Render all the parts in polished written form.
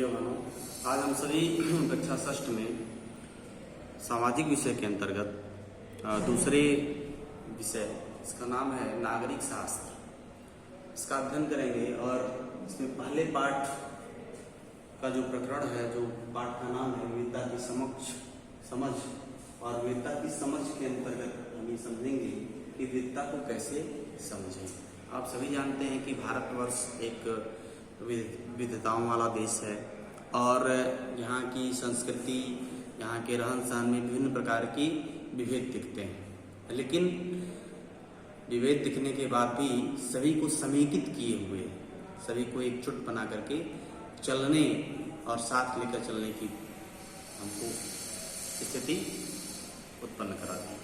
प्रिय बहनों, आज हम सभी कक्षा षष्ठ में सामाजिक विषय के अंतर्गत दूसरे विषय, इसका नाम है नागरिक शास्त्र, इसका अध्ययन करेंगे। और इसमें पहले पाठ का जो प्रकरण है, जो पाठ का नाम है विविधता की समझ, और विविधता की समझ के अंतर्गत हम ये समझेंगे कि विविधता को कैसे समझें। आप सभी जानते हैं कि भारतवर्ष एक विविधताओं वाला देश है और यहाँ की संस्कृति, यहाँ के रहन सहन में विभिन्न प्रकार की विभेद दिखते हैं, लेकिन विभेद दिखने के बाद भी सभी को समेकित किए हुए, सभी को एकजुट बना करके चलने और साथ लेकर चलने की हमको स्थिति उत्पन्न कराती है।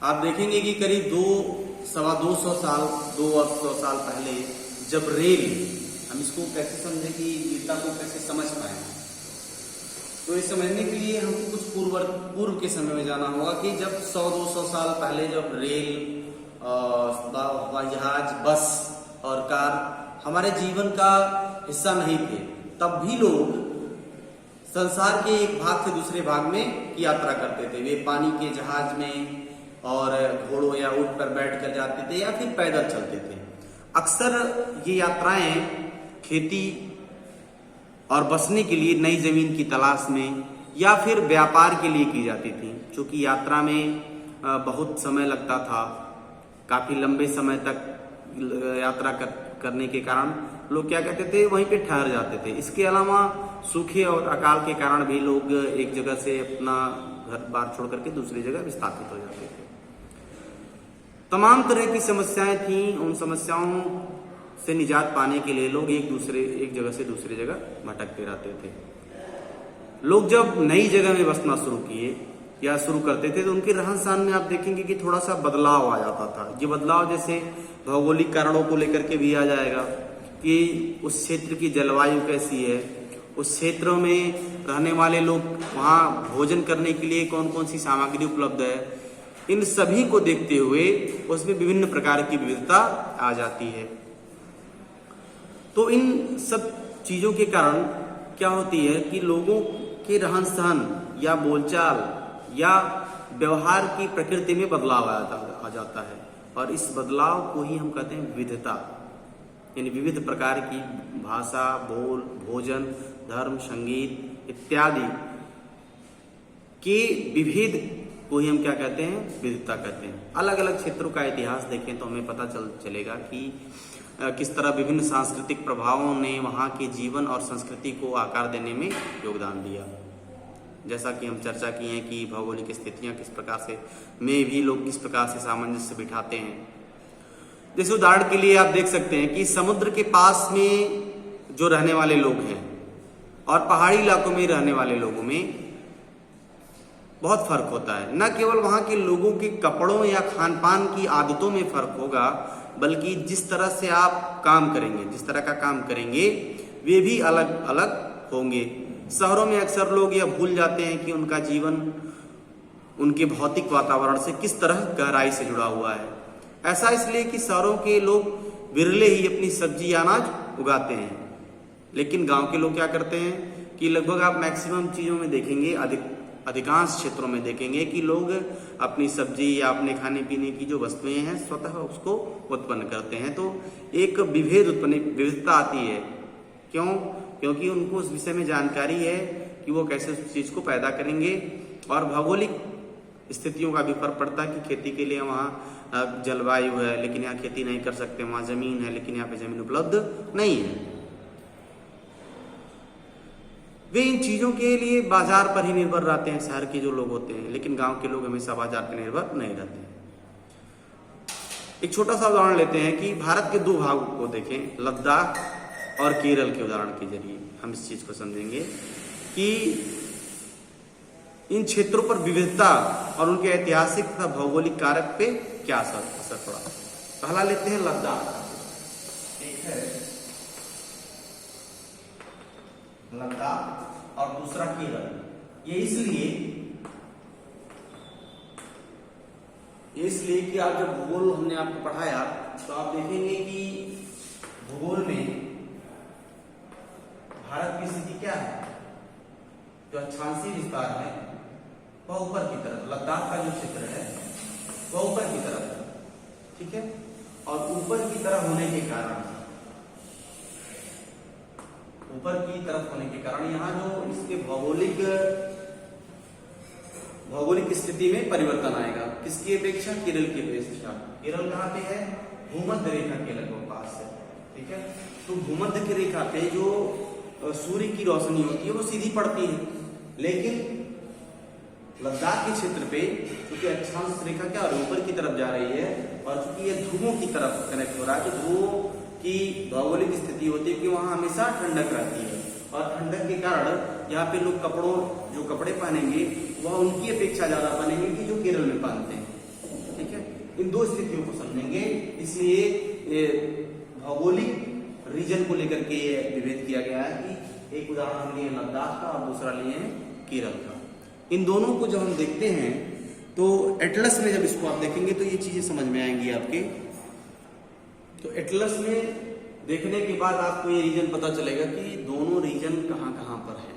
आप देखेंगे कि करीब 200 साल पहले जब रेल, हम इसको कैसे समझें कि विविधता को कैसे समझ पाए, तो ये समझने के लिए हमको कुछ पूर्व के समय में जाना होगा कि जब 100-200 साल पहले जब रेल, हवाई जहाज, बस और कार हमारे जीवन का हिस्सा नहीं थे, तब भी लोग संसार के एक भाग से दूसरे भाग में यात्रा करते थे। वे पानी के जहाज में और घोड़ों या ऊंट पर बैठकर जाते थे या फिर पैदल चलते थे। अक्सर ये यात्राएं खेती और बसने के लिए नई जमीन की तलाश में या फिर व्यापार के लिए की जाती थी। चूंकि यात्रा में बहुत समय लगता था, काफी लंबे समय तक यात्रा करने के कारण लोग क्या कहते थे, वहीं पे ठहर जाते थे। इसके अलावा सूखे और अकाल के कारण भी लोग एक जगह से अपना घर बार छोड़ करके दूसरी जगह विस्थापित हो जाते थे। तमाम तरह की समस्याएं थी। उन समस्याओं से निजात पाने के लिए लोग एक जगह से दूसरी जगह भटकते रहते थे। लोग जब नई जगह में बसना शुरू किए या शुरू करते थे, तो उनके रहन सहन में आप देखेंगे कि थोड़ा सा बदलाव आ जाता था। ये बदलाव जैसे भौगोलिक कारणों को लेकर के भी आ जाएगा कि उस क्षेत्र की जलवायु कैसी है, उस क्षेत्र में रहने वाले लोग वहाँ भोजन करने के लिए कौन कौन सी सामग्री उपलब्ध है, इन सभी को देखते हुए उसमें विभिन्न प्रकार की विविधता आ जाती है। तो इन सब चीजों के कारण क्या होती है कि लोगों के रहन सहन या बोलचाल या व्यवहार की प्रकृति में बदलाव आ जाता है, और इस बदलाव को ही हम कहते हैं विविधता। यानी विविध प्रकार की भाषा, बोल, भोजन, धर्म, संगीत इत्यादि के विभेद को ही हम क्या कहते हैं, विविधता कहते हैं। अलग अलग क्षेत्रों का इतिहास देखें तो हमें पता चलेगा कि किस तरह विभिन्न सांस्कृतिक प्रभावों ने वहाँ के जीवन और संस्कृति को आकार देने में योगदान दिया। जैसा कि हम चर्चा की है कि भौगोलिक स्थितियां किस प्रकार से में भी लोग किस प्रकार से सामंजस्य बिठाते हैं। जैसे उदाहरण के लिए आप देख सकते हैं कि समुद्र के पास में जो रहने वाले लोग हैं और पहाड़ी इलाकों में रहने वाले लोगों में बहुत फर्क होता है। न केवल वहां के लोगों के कपड़ों या खान पान की आदतों में फर्क होगा, बल्कि जिस तरह से आप काम करेंगे, जिस तरह का काम करेंगे, वे भी अलग अलग होंगे। शहरों में अक्सर लोग यह भूल जाते हैं कि उनका जीवन उनके भौतिक वातावरण से किस तरह गहराई से जुड़ा हुआ है। ऐसा इसलिए कि शहरों के लोग विरले ही अपनी सब्जी या अनाज उगाते हैं, लेकिन गांव के लोग क्या करते हैं कि लगभग आप मैक्सिमम चीजों में देखेंगे, अधिकांश क्षेत्रों में देखेंगे कि लोग अपनी सब्जी या अपने खाने पीने की जो वस्तुएं हैं स्वतः उसको उत्पन्न करते हैं। तो एक विविधता आती है। क्यों? क्योंकि उनको उस विषय में जानकारी है कि वो कैसे उस चीज को पैदा करेंगे, और भौगोलिक स्थितियों का भी फर्क पड़ता है कि खेती के लिए वहाँ जलवायु है लेकिन यहाँ खेती नहीं कर सकते, वहाँ जमीन है लेकिन यहाँ पे जमीन उपलब्ध नहीं है। वे इन चीजों के लिए बाजार पर ही निर्भर रहते हैं, शहर के जो लोग होते हैं, लेकिन गांव के लोग हमेशा बाजार पर निर्भर नहीं रहते हैं। एक छोटा सा उदाहरण लेते हैं कि भारत के दो भागों को देखें, लद्दाख और केरल के उदाहरण के जरिए हम इस चीज को समझेंगे कि इन क्षेत्रों पर विविधता और उनके ऐतिहासिक तथा भौगोलिक कारक पे क्या असर पड़ा। पहला लेते हैं लद्दाख। एक है लद्दाख और दूसरा केरल। ये इसलिए कि आप जब भूगोल हमने आपको पढ़ाया तो आप देखेंगे कि भूगोल में तरफ होने के कारण, ऊपर की तरफ होने के कारण यहाँ जो इसके भौगोलिक स्थिति में परिवर्तन आएगा। किसकी अपेक्षा? केरल की अपेक्षा। केरल कहाँ पे है? भूमध्य रेखा के लगभग पास है, ठीक है। तो भूमध्य की रेखा पे जो सूर्य की रोशनी होती है वो सीधी पड़ती है, लेकिन लद्दाख के क्षेत्र पे क्योंकि अक्षांश रेखा क्या और ऊपर की तरफ जा रही है और चूंकि ये ध्रुवों की तरफ कनेक्ट हो रहा है, तो ध्रुवों की भौगोलिक स्थिति होती है कि वहां हमेशा ठंडक रहती है और ठंडक के कारण यहाँ पे लोग जो कपड़े पहनेंगे वह उनकी अपेक्षा ज्यादा पहनेंगे कि जो केरल में पहनते हैं, ठीक है। इन दो स्थितियों को समझेंगे, इसलिए भौगोलिक रीजन को लेकर के ये विभेद किया गया है कि एक उदाहरण हम लिए लद्दाख का और दूसरा लिए केरल का। इन दोनों को जब हम देखते हैं तो एटलस में जब इसको आप देखेंगे तो ये चीजें समझ में आएंगी आपके। तो एटलस में देखने के बाद आपको ये रीजन पता चलेगा कि दोनों रीजन कहां कहां पर है।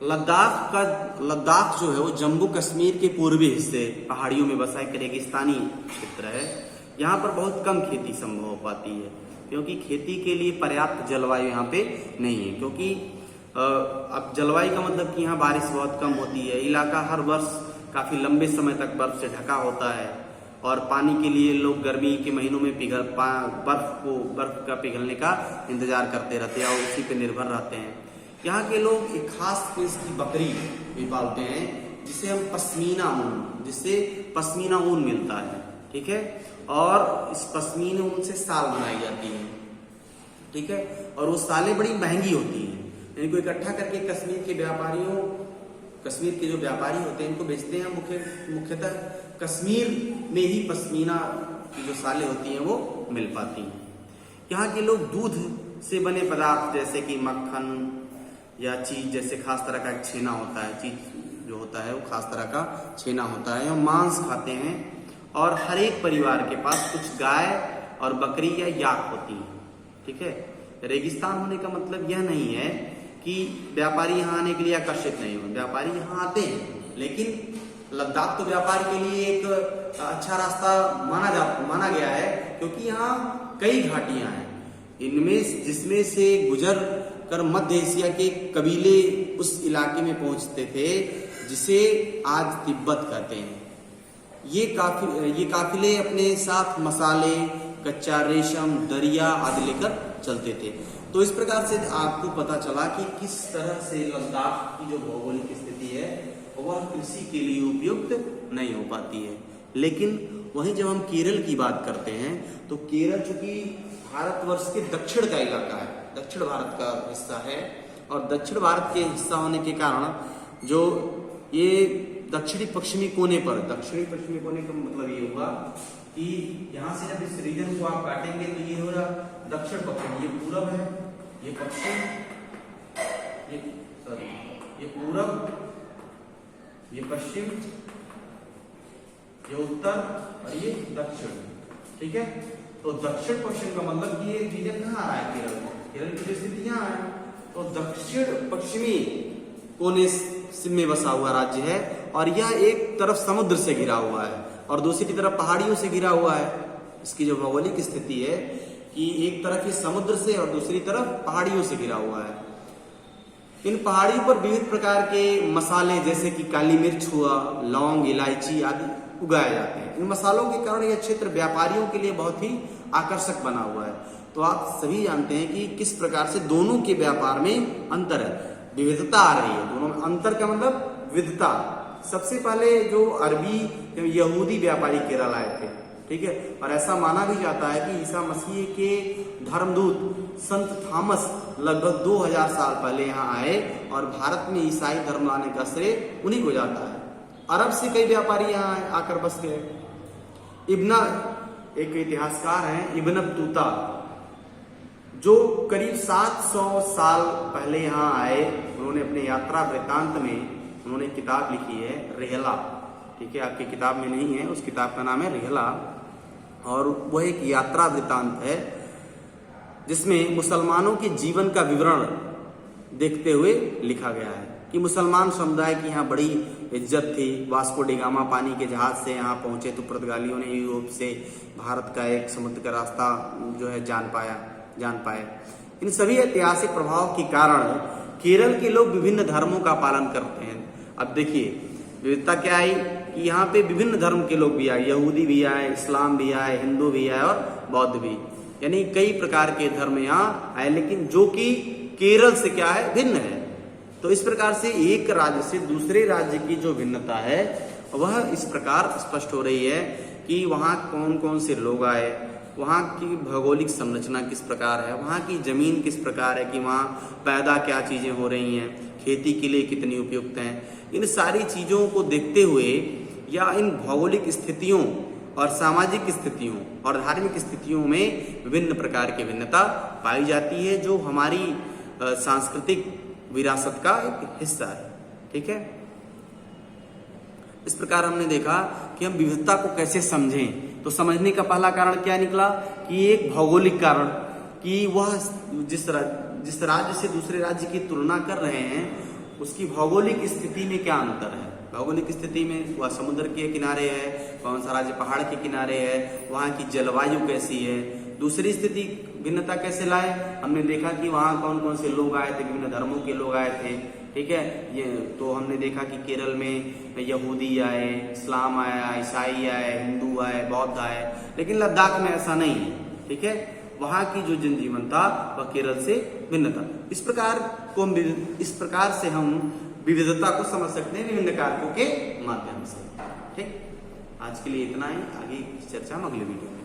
लद्दाख जो है वो जम्मू कश्मीर के पूर्वी हिस्से पहाड़ियों में बसा एक रेगिस्तानी क्षेत्र है। यहाँ पर बहुत कम खेती संभव हो पाती है क्योंकि खेती के लिए पर्याप्त जलवायु यहाँ पे नहीं है, क्योंकि अब जलवायु का मतलब कि यहाँ बारिश बहुत कम होती है। इलाका हर वर्ष काफी लंबे समय तक बर्फ से ढका होता है और पानी के लिए लोग गर्मी के महीनों में बर्फ का पिघलने का इंतजार करते रहते हैं और उसी पे निर्भर रहते हैं। यहाँ के लोग एक खास किस्म की बकरी भी पालते हैं जिससे पश्मीना ऊन मिलता है, ठीक है। और इस पश्मीना ऊन से साल बनाई जाती है, ठीक है। और वो सालें बड़ी महंगी होती हैं। इनको इकट्ठा करके कश्मीर के जो व्यापारी होते हैं इनको बेचते हैं। मुख्यतः कश्मीर में ही पश्मीना की जो सालें होती हैं वो मिल पाती हैं। यहाँ के लोग दूध से बने पदार्थ जैसे कि मक्खन या चीज जैसे खास तरह का एक छेना होता है, चीज जो होता है वो खास तरह का छेना होता है, मांस खाते हैं। और हर एक परिवार के पास कुछ गाय और बकरी या याक होती है, ठीक है। रेगिस्तान होने का मतलब यह नहीं है कि व्यापारी यहाँ आने के लिए आकर्षित नहीं हो, व्यापारी यहाँ आते हैं, लेकिन लद्दाख तो व्यापार के लिए एक अच्छा रास्ता माना गया है क्योंकि यहाँ कई घाटियां हैं, जिसमें से गुजर कर मध्य एशिया के कबीले उस इलाके में पहुंचते थे जिसे आज तिब्बत कहते हैं। ये काफिले अपने साथ मसाले, कच्चा रेशम, दरिया आदि लेकर चलते थे। तो इस प्रकार से आपको पता चला कि किस तरह से लद्दाख की जो भौगोलिक स्थिति है वह कृषि के लिए उपयुक्त नहीं हो पाती है। लेकिन वहीं जब हम केरल की बात करते हैं तो केरल चूंकि भारतवर्ष के दक्षिण का इलाका है, दक्षिण भारत का हिस्सा है और दक्षिण भारत के हिस्सा होने के कारण जो ये दक्षिणी पश्चिमी कोने का मतलब ये होगा कि यहाँ से जब इस रीजन को आप काटेंगे तो ये हो रहा दक्षिण पश्चिम, ये पूरब है, ये पश्चिम, ये पूरब, ये पश्चिम, ये उत्तर और ये दक्षिण, ठीक है। तो दक्षिण पश्चिम का मतलब कि ये रीजन कहाँ आ रहा है? केरल की स्थिति यहाँ है। तो दक्षिण पश्चिमी कोने में बसा हुआ राज्य है और यह एक तरफ समुद्र से घिरा हुआ है और दूसरी तरफ पहाड़ियों से घिरा हुआ है। इसकी जो भौगोलिक स्थिति है कि एक तरफ ये समुद्र से और दूसरी तरफ पहाड़ियों से घिरा हुआ है। इन पहाड़ियों पर विविध प्रकार के मसाले जैसे कि काली मिर्च हुआ, लौंग, इलायची आदि उगाए जाते हैं। इन मसालों के कारण यह क्षेत्र व्यापारियों के लिए बहुत ही आकर्षक बना हुआ है। तो आप सभी जानते हैं कि किस प्रकार से दोनों के व्यापार में अंतर है, विविधता आ रही है। दोनों में अंतर का मतलब विविधता। सबसे पहले जो अरबी यहूदी व्यापारी केरल आए थे, ठीक है, और ऐसा माना भी जाता है कि ईसा मसीह के धर्मदूत संत थॉमस लगभग 2000 साल पहले यहाँ आए और भारत में ईसाई धर्म लाने का श्रेय उन्हीं को जाता है। अरब से कई व्यापारी यहाँ आकर बस गए। एक इतिहासकार हैं इब्न बतूता, जो करीब 700 साल पहले यहाँ आए। उन्होंने अपने यात्रा वृत्तांत में उन्होंने किताब लिखी है रिहला, ठीक है, आपकी किताब में नहीं है, उस किताब का नाम है रिहला और वह एक यात्रा वृत्तांत है जिसमें मुसलमानों के जीवन का विवरण देखते हुए लिखा गया है। कि मुसलमान समुदाय की यहाँ बड़ी इज्जत थी। वास्को डी गामा पानी के जहाज से यहाँ पहुंचे तो पुर्तगालियों ने यूरोप से भारत का एक समुद्र का रास्ता जो है जान पाए। इन सभी ऐतिहासिक प्रभाव के कारण केरल के लोग विभिन्न धर्मों का पालन करते हैं। अब देखिए विविधता क्या आई कि यहाँ पे विभिन्न धर्म के लोग भी आए, यहूदी भी आए, इस्लाम भी आए, हिंदू भी आए और बौद्ध भी, यानी कई प्रकार के धर्म यहाँ आए, लेकिन जो कि केरल से क्या है, भिन्न है। तो इस प्रकार से एक राज्य से दूसरे राज्य की जो भिन्नता है वह इस प्रकार स्पष्ट हो रही है कि वहाँ कौन कौन से लोग आए, वहाँ की भौगोलिक संरचना किस प्रकार है, वहाँ की जमीन किस प्रकार है, कि वहाँ पैदा क्या चीजें हो रही हैं, खेती के लिए कितनी उपयुक्त हैं। इन सारी चीजों को देखते हुए या इन भौगोलिक स्थितियों और सामाजिक स्थितियों और धार्मिक स्थितियों में विभिन्न प्रकार की भिन्नता पाई जाती है, जो हमारी सांस्कृतिक विरासत का एक हिस्सा है। ठीक है, इस प्रकार हमने देखा कि हम विविधता को कैसे समझें। तो समझने का पहला कारण क्या निकला कि एक भौगोलिक कारण, कि वह जिस राज्य से दूसरे राज्य की तुलना कर रहे हैं उसकी भौगोलिक स्थिति में क्या अंतर है। भौगोलिक स्थिति में वह समुद्र के किनारे है, कौन सा राज्य पहाड़ के किनारे है, वहाँ की जलवायु कैसी है। दूसरी स्थिति भिन्नता कैसे लाए, हमने देखा कि वहाँ कौन कौन से लोग आए थे, विभिन्न धर्मों के लोग आए थे। ठीक है, ये तो हमने देखा कि केरल में यहूदी आए, इस्लाम आया, ईसाई आए, हिंदू आए, बौद्ध आए, लेकिन लद्दाख में ऐसा नहीं है। ठीक है, वहाँ की जो जनजीवन था वह केरल से भिन्न था। इस प्रकार से हम विविधता को समझ सकते हैं विभिन्न कारकों के माध्यम से। ठीक, आज के लिए इतना ही, आगे की चर्चा हम अगले वीडियो में।